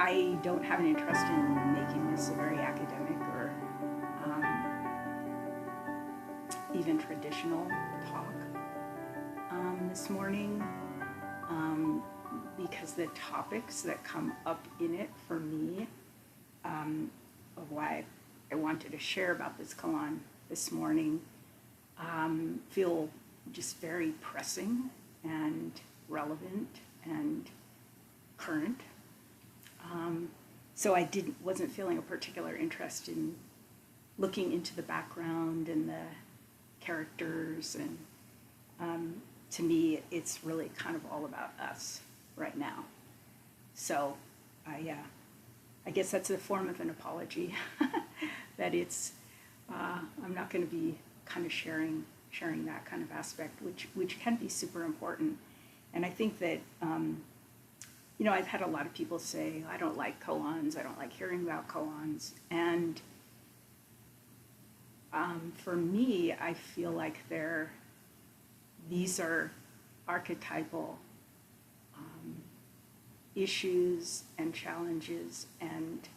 I don't have an interest in making this a very academic or even traditional talk this morning, because the topics that come up in it for me, of why I wanted to share about this koan this morning, feel just very pressing and relevant and current. So I wasn't feeling a particular interest in looking into the background and the characters, and to me, it's really kind of all about us right now. So I guess that's a form of an apology that it's I'm not going to be kind of sharing that kind of aspect, which can be super important. And I think that I've had a lot of people say, I don't like koans, I don't like hearing about koans. And for me, I feel like these are archetypal issues and challenges and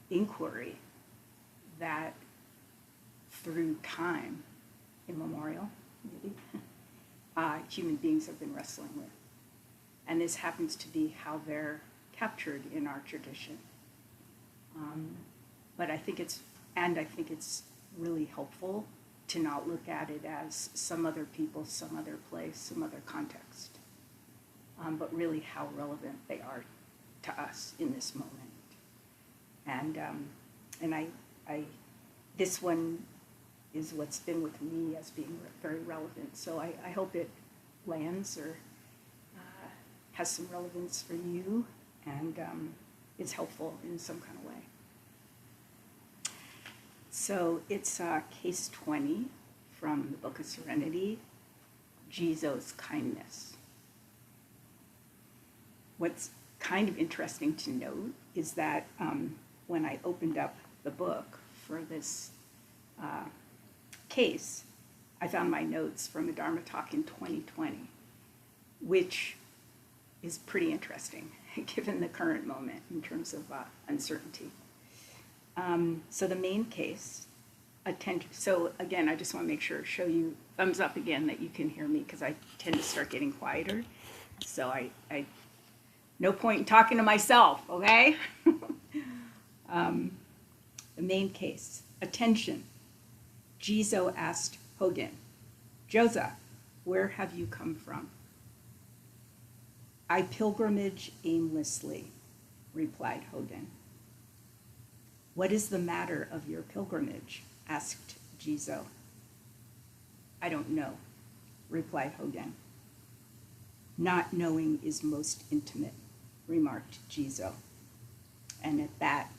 inquiry that through time immemorial, maybe, human beings have been wrestling with. And this happens to be how they're captured in our tradition. But I think it's really helpful to not look at it as some other people, some other place, some other context, but really how relevant they are to us in this moment. And I this one is what's been with me as being very relevant. So I hope it lands or has some relevance for you and is helpful in some kind of way. So it's case 20 from the Book of Serenity, Jizo's kindness. What's kind of interesting to note is that when I opened up the book for this case, I found my notes from a Dharma talk in 2020, which is pretty interesting given the current moment in terms of uncertainty. So the main case, so again, I just want to make sure, show you, thumbs up again that you can hear me, because I tend to start getting quieter. So I no point in talking to myself, okay? The main case, attention. Jizo asked Hogen, Josa, where have you come from? I pilgrimage aimlessly, replied Hogen. What is the matter of your pilgrimage? Asked Jizo. I don't know, replied Hogen. Not knowing is most intimate, remarked Jizo. And at that,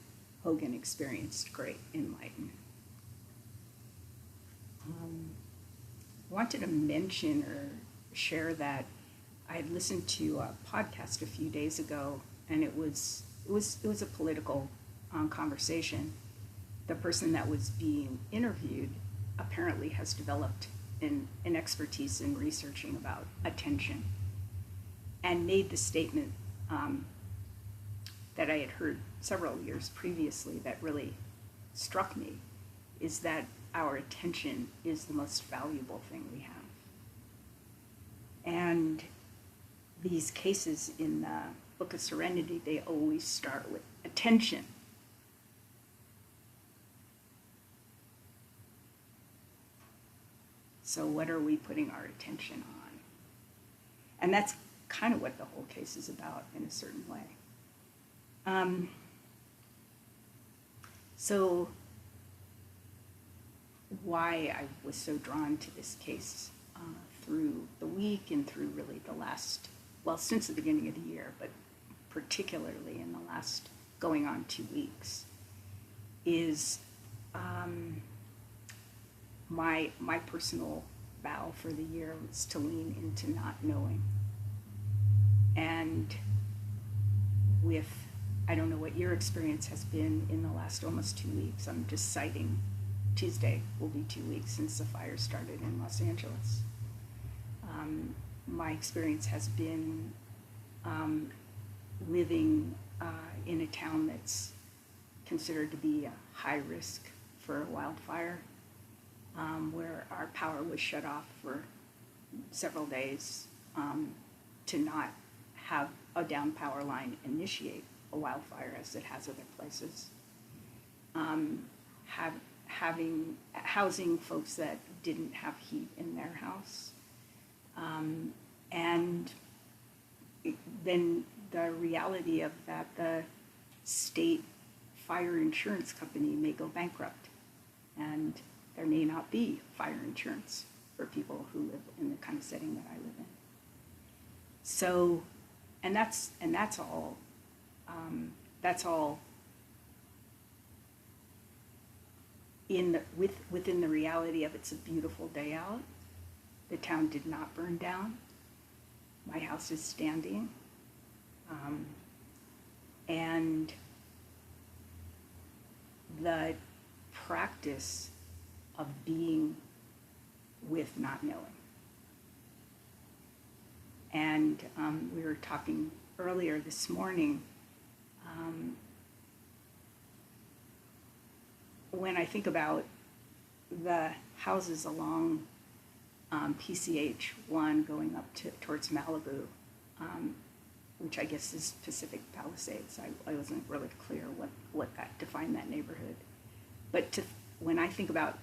Hogen experienced great enlightenment. I wanted to mention or share that I had listened to a podcast a few days ago, and it was a political conversation. The person that was being interviewed apparently has developed an expertise in researching about attention, and made the statement that I had heard several years previously that really struck me, is that our attention is the most valuable thing we have. And these cases in the Book of Serenity, they always start with attention. So what are we putting our attention on? And that's kind of what the whole case is about in a certain way. So why I was so drawn to this case through the week and through really the last, well, since the beginning of the year, but particularly in the last going on 2 weeks, is my personal vow for the year was to lean into not knowing. And I don't know what your experience has been in the last almost 2 weeks. I'm just citing Tuesday will be 2 weeks since the fire started in Los Angeles. My experience has been living in a town that's considered to be a high risk for a wildfire, where our power was shut off for several days to not have a down power line initiate a wildfire as it has other places. Housing folks that didn't have heat in their house. And then the reality of that the state fire insurance company may go bankrupt, and there may not be fire insurance for people who live in the kind of setting that I live in. So, and that's all. That's all within the reality of it's a beautiful day out. The town did not burn down. My house is standing. And the practice of being with not knowing. And we were talking earlier this morning, when I think about the houses along PCH 1 going up towards Malibu, which I guess is Pacific Palisades. I wasn't really clear what that defined that neighborhood. But when I think about,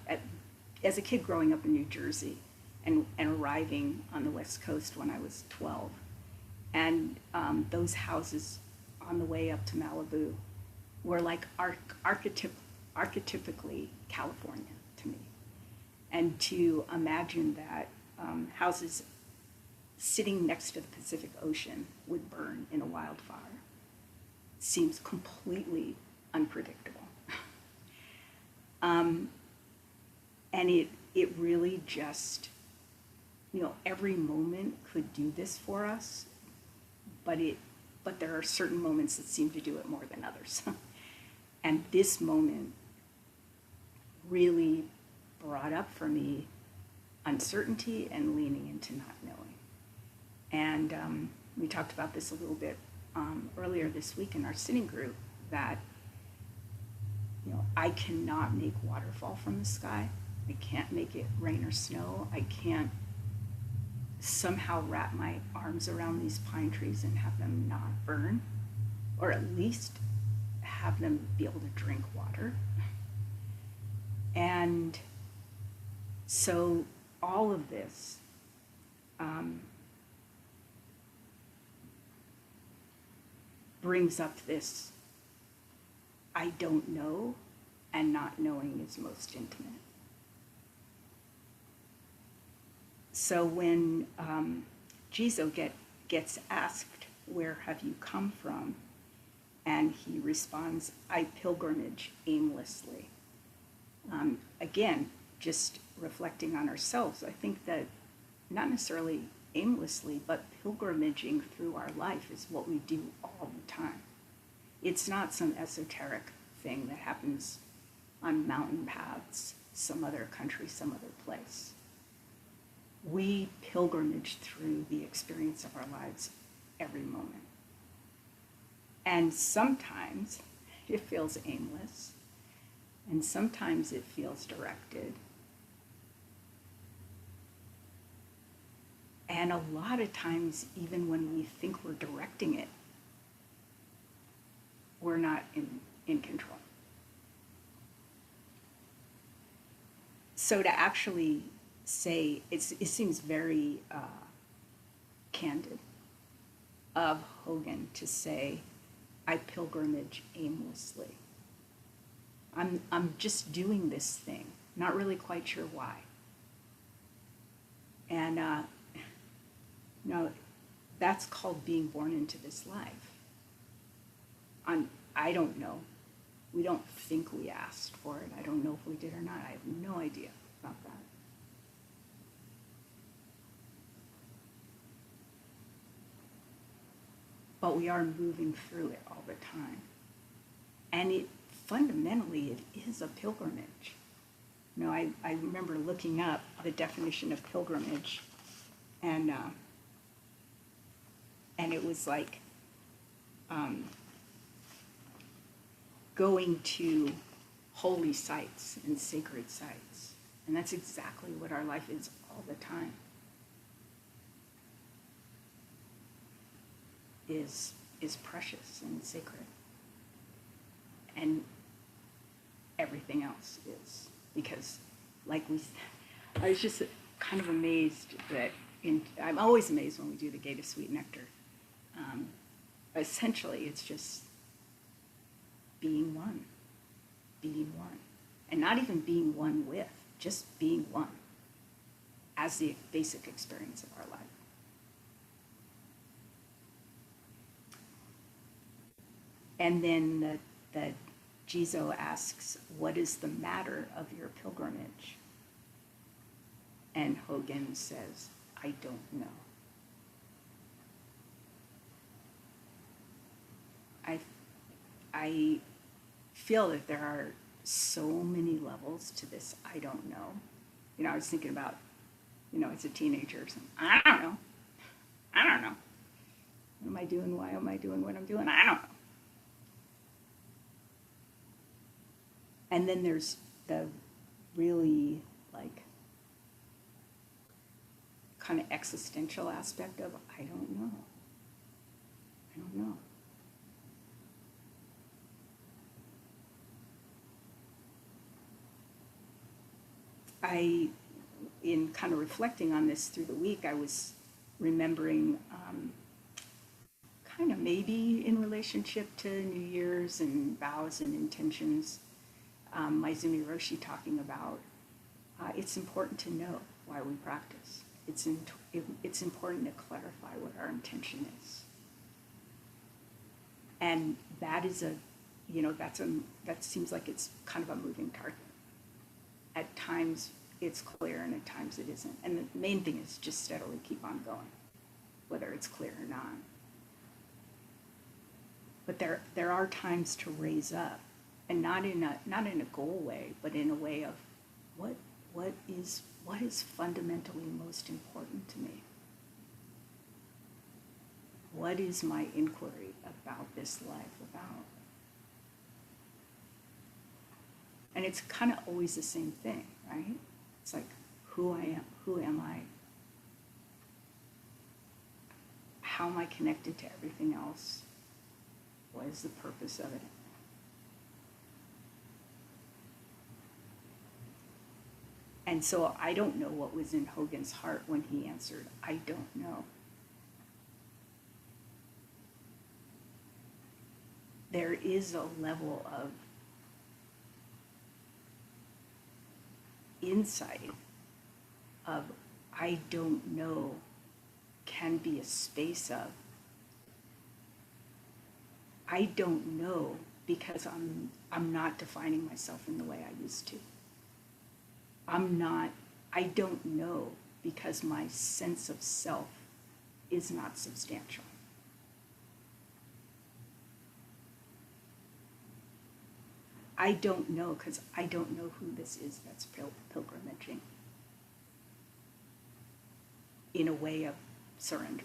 as a kid growing up in New Jersey and arriving on the West Coast when I was 12, and those houses on the way up to Malibu were like archetypically California to me. And to imagine that houses sitting next to the Pacific Ocean would burn in a wildfire seems completely unpredictable. And it really just, every moment could do this for us, but there are certain moments that seem to do it more than others. And this moment really brought up for me uncertainty and leaning into not knowing. And we talked about this a little bit earlier this week in our sitting group, that I cannot make water fall from the sky. I can't make it rain or snow. I can't somehow wrap my arms around these pine trees and have them not burn, or at least have them be able to drink water. And so all of this brings up this I don't know, and not knowing is most intimate. So when Jizo gets asked, where have you come from? And he responds, I pilgrimage aimlessly. Again, just reflecting on ourselves, I think that not necessarily aimlessly, but pilgrimaging through our life is what we do all the time. It's not some esoteric thing that happens on mountain paths, some other country, some other place. We pilgrimage through the experience of our lives every moment. And sometimes it feels aimless, and sometimes it feels directed. And a lot of times, even when we think we're directing it, we're not in control. So to actually say, it seems very candid of Hogan to say, I pilgrimage aimlessly. I'm just doing this thing, not really quite sure why. And that's called being born into this life. I don't know. We don't think we asked for it. I don't know if we did or not. I have no idea about that. But we are moving through it all the time. And fundamentally, it is a pilgrimage. I remember looking up the definition of pilgrimage, and it was like going to holy sites and sacred sites. And that's exactly what our life is all the time. Is precious and sacred. And everything else is. Because, I was just kind of amazed that, I'm always amazed when we do the Gate of Sweet Nectar. Essentially, it's just being one. Being one. And not even being one with, just being one as the basic experience of our life. And then the Jizo asks, what is the matter of your pilgrimage? And Hogan says, I don't know. I feel that there are so many levels to this I don't know. I was thinking about, as a teenager, I don't know. What am I doing? Why am I doing what I'm doing? I don't know. And then there's the really, kind of existential aspect of, I don't know. In kind of reflecting on this through the week, I was remembering kind of maybe in relationship to New Year's and vows and intentions, Maizumi Roshi talking about it's important to know why we practice. It's important to clarify what our intention is. And that is that seems like it's kind of a moving target. At times it's clear and at times it isn't. And the main thing is just steadily keep on going, whether it's clear or not. But there are times to raise up, and not in a goal way, but in a way of what is fundamentally most important to me? What is my inquiry about this life about? And it's kind of always the same thing, right? It's like, who am I? How am I connected to everything else? What is the purpose of it? And so I don't know what was in Hogan's heart when he answered, I don't know. There is a level of insight of I don't know can be a space of I don't know because I'm not defining myself in the way I used to. I don't know because my sense of self is not substantial. I don't know because I don't know who this is that's pilgrimaging in a way of surrender.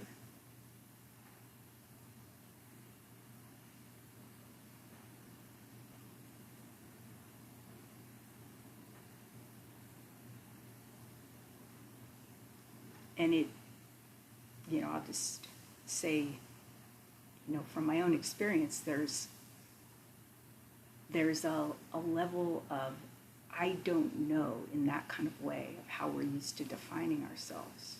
And I'll just say, from my own experience, there's a level of I don't know in that kind of way of how we're used to defining ourselves.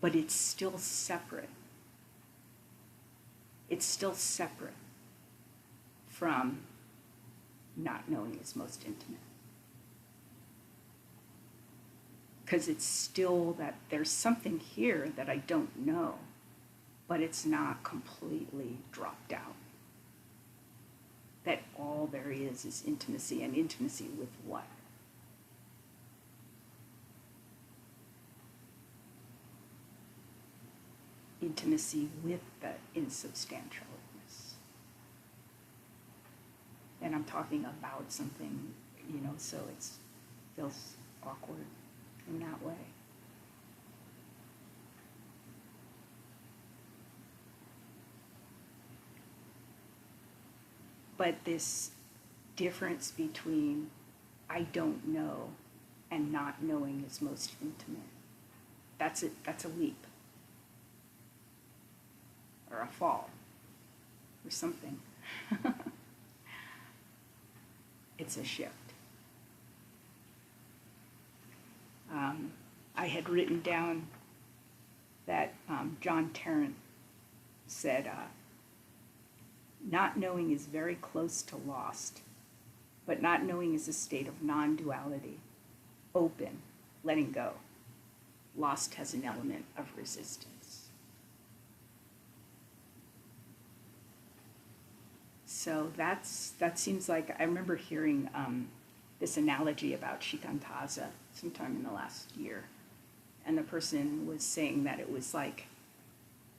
But it's still separate. It's still separate from not knowing is most intimate. Because it's still that there's something here that I don't know, but it's not completely dropped out. That all there is intimacy, and intimacy with what? Intimacy with the insubstantialness. And I'm talking about something, so it feels awkward in that way. But this difference between I don't know and not knowing is most intimate. That's it. That's a leap or a fall or something. It's a shift. I had written down that John Tarrant said, not knowing is very close to lost, but not knowing is a state of non-duality, open, letting go. Lost has an element of resistance. So that seems like, I remember hearing this analogy about shikantaza sometime in the last year. And the person was saying that it was like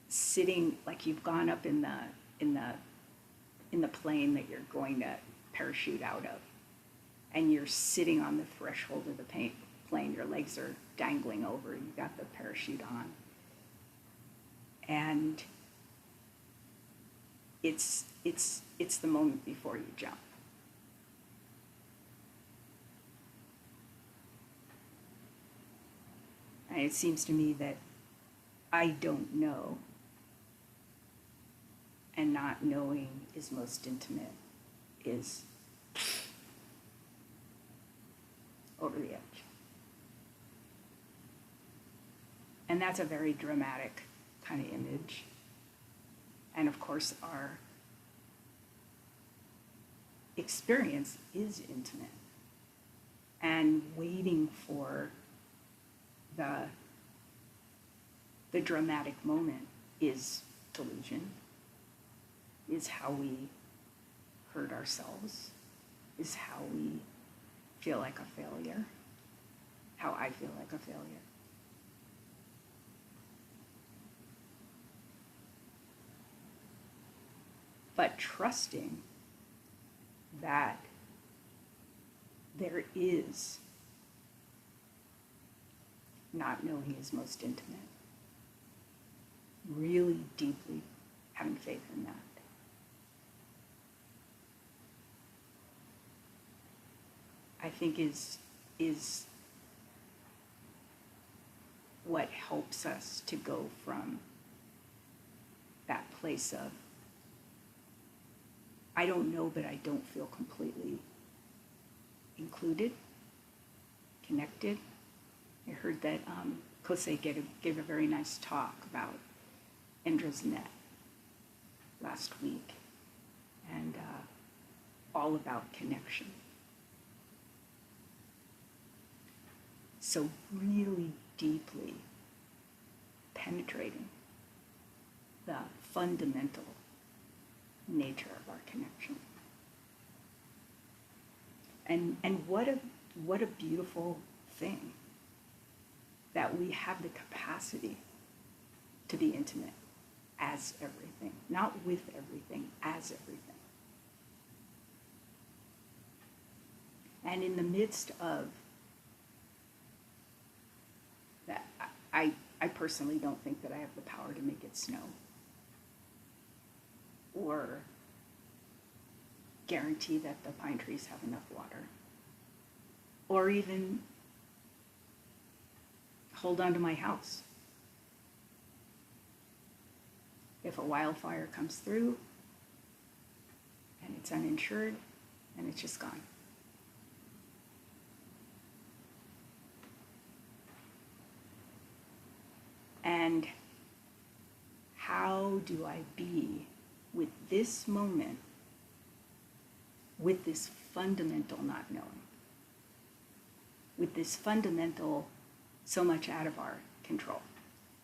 sitting, like you've gone up in the plane that you're going to parachute out of, and you're sitting on the threshold of the plane, your legs are dangling over, you got the parachute on. And it's the moment before you jump. And it seems to me that I don't know, and not knowing is most intimate, is over the edge. And that's a very dramatic kind of image. And of course, our experience is intimate. And waiting for the dramatic moment is delusion, is how we hurt ourselves, is how we feel like a failure, how I feel like a failure. But trusting that there is not knowing is most intimate, really deeply having faith in that. I think is what helps us to go from that place of I don't know, but I don't feel completely included, connected. I heard that Kosei gave a very nice talk about Indra's net last week, and all about connection. So really deeply penetrating the fundamental nature of our connection. And what a beautiful thing that we have the capacity to be intimate as everything, not with everything, as everything. And in the midst of that, I personally don't think that I have the power to make it snow or guarantee that the pine trees have enough water, or even hold on to my house. If a wildfire comes through and it's uninsured, and it's just gone. And how do I be with this moment, with this fundamental not knowing, with this fundamental so much out of our control,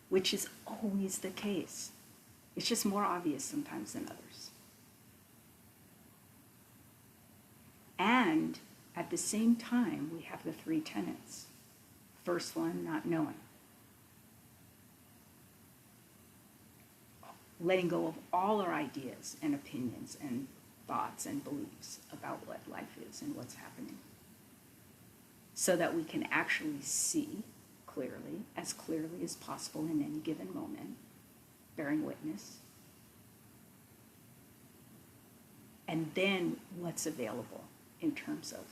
which is always the case. It's just more obvious sometimes than others. And at the same time, we have the three tenets. First one, not knowing. Letting go of all our ideas and opinions and thoughts and beliefs about what life is and what's happening, so that we can actually see clearly as possible in any given moment, bearing witness. And then what's available in terms of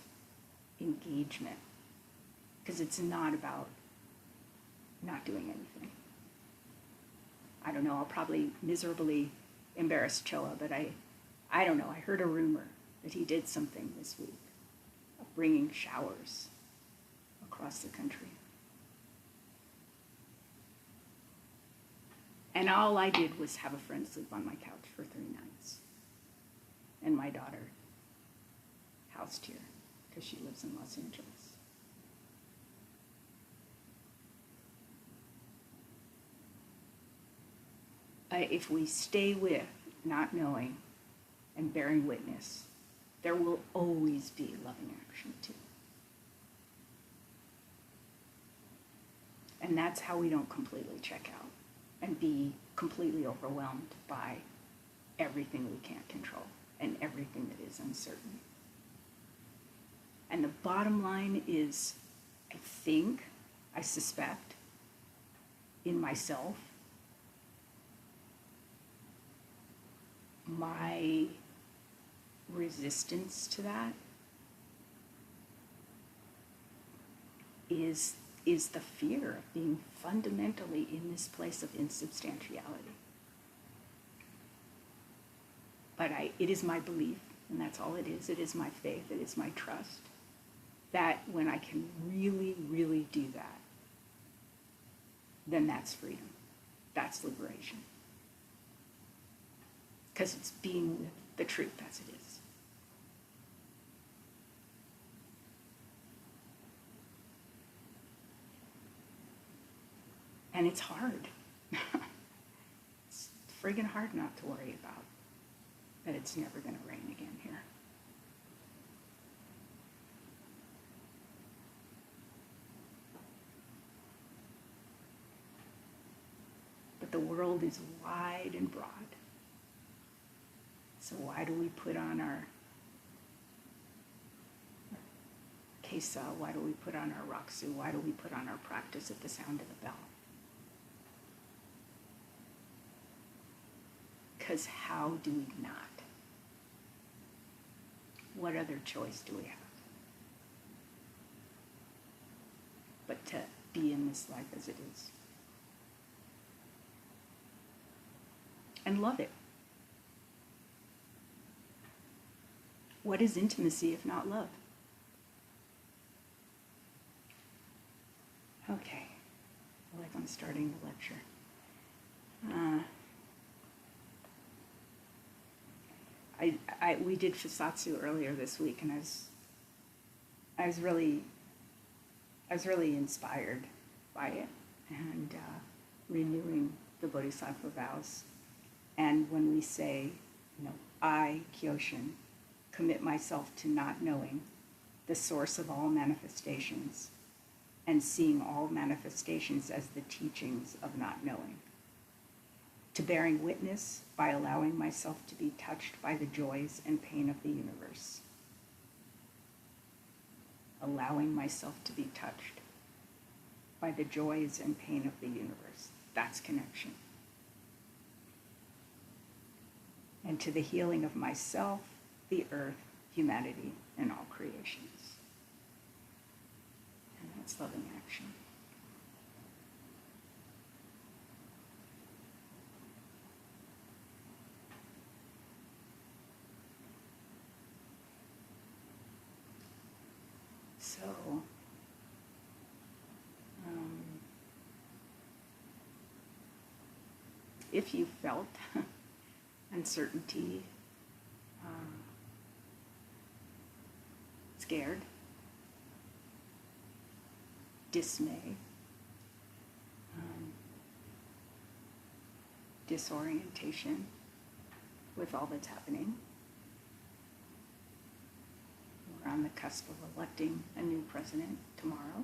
engagement. Because it's not about not doing anything. I don't know, I'll probably miserably embarrass Choa, but I don't know, I heard a rumor that he did something this week of bringing showers across the country. And all I did was have a friend sleep on my couch for 3 nights. And my daughter housed here because she lives in Los Angeles. If we stay with not knowing and bearing witness, there will always be loving action too. And that's how we don't completely check out and be completely overwhelmed by everything we can't control and everything that is uncertain. And the bottom line is, I suspect, in myself, my resistance to that is the fear of being fundamentally in this place of insubstantiality. But it is my belief, and that's all it is my faith, it is my trust, that when I can really, really do that, then that's freedom. That's liberation. Because it's being with the truth as it is. And it's hard. It's friggin' hard not to worry about that it's never going to rain again here. But the world is wide and broad. So why do we put on our kesa? Why do we put on our raksu? Why do we put on our practice at the sound of the bell? Because how do we not? What other choice do we have but to be in this life as it is? And love it. What is intimacy if not love? Okay, I feel like I'm starting the lecture. We did Fusatsu earlier this week, and I was really inspired by it, and renewing the Bodhisattva vows. And when we say, I, Kyoshin, commit myself to not knowing the source of all manifestations and seeing all manifestations as the teachings of not knowing. To bearing witness by allowing myself to be touched by the joys and pain of the universe. Allowing myself to be touched by the joys and pain of the universe. That's connection. And to the healing of myself, the earth, humanity, and all creations. And that's loving action. So, if you felt uncertainty, scared, dismay, disorientation with all that's happening. We're on the cusp of electing a new president tomorrow.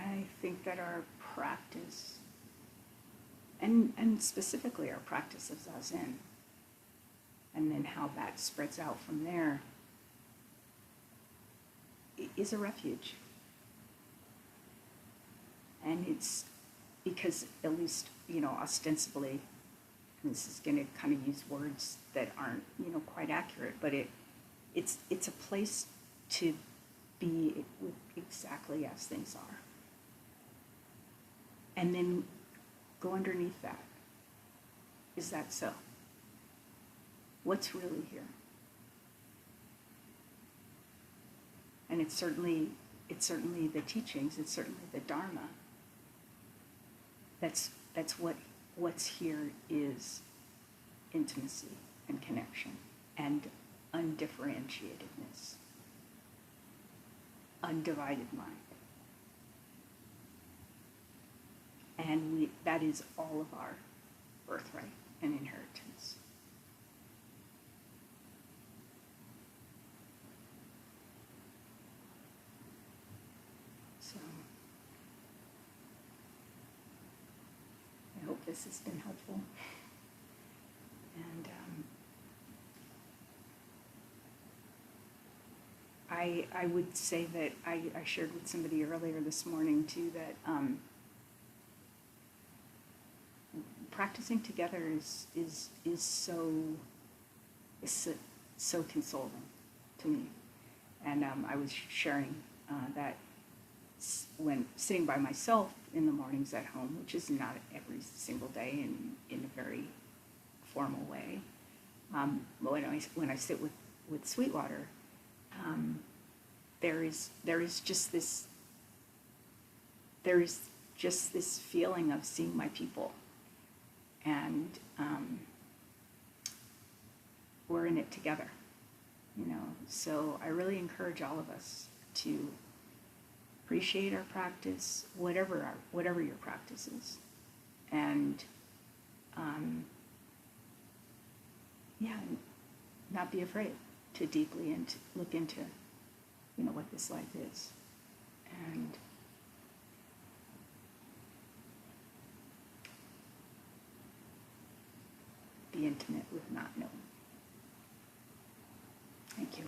I think that our practice, and specifically our practice of Zazen, and then how that spreads out from there, is a refuge. And it's because, at least, ostensibly, and this is going to kind of use words that aren't, quite accurate, but it's a place to be with exactly as things are. And then go underneath that. Is that so? What's really here? And it's certainly the teachings, it's certainly the Dharma. That's what's here is intimacy and connection and undifferentiatedness, undivided mind. And that is all of our birthright and inheritance. So I hope this has been helpful. And I would say that I shared with somebody earlier this morning too that practicing together is so consoling to me. And I was sharing that when sitting by myself in the mornings at home, which is not every single day in a very formal way, when I sit with Sweetwater, there is just this feeling of seeing my people, and we're in it together, So I really encourage all of us to appreciate our practice, whatever your practice is, and not be afraid to deeply look into, what this life is, and be intimate with not knowing. Thank you.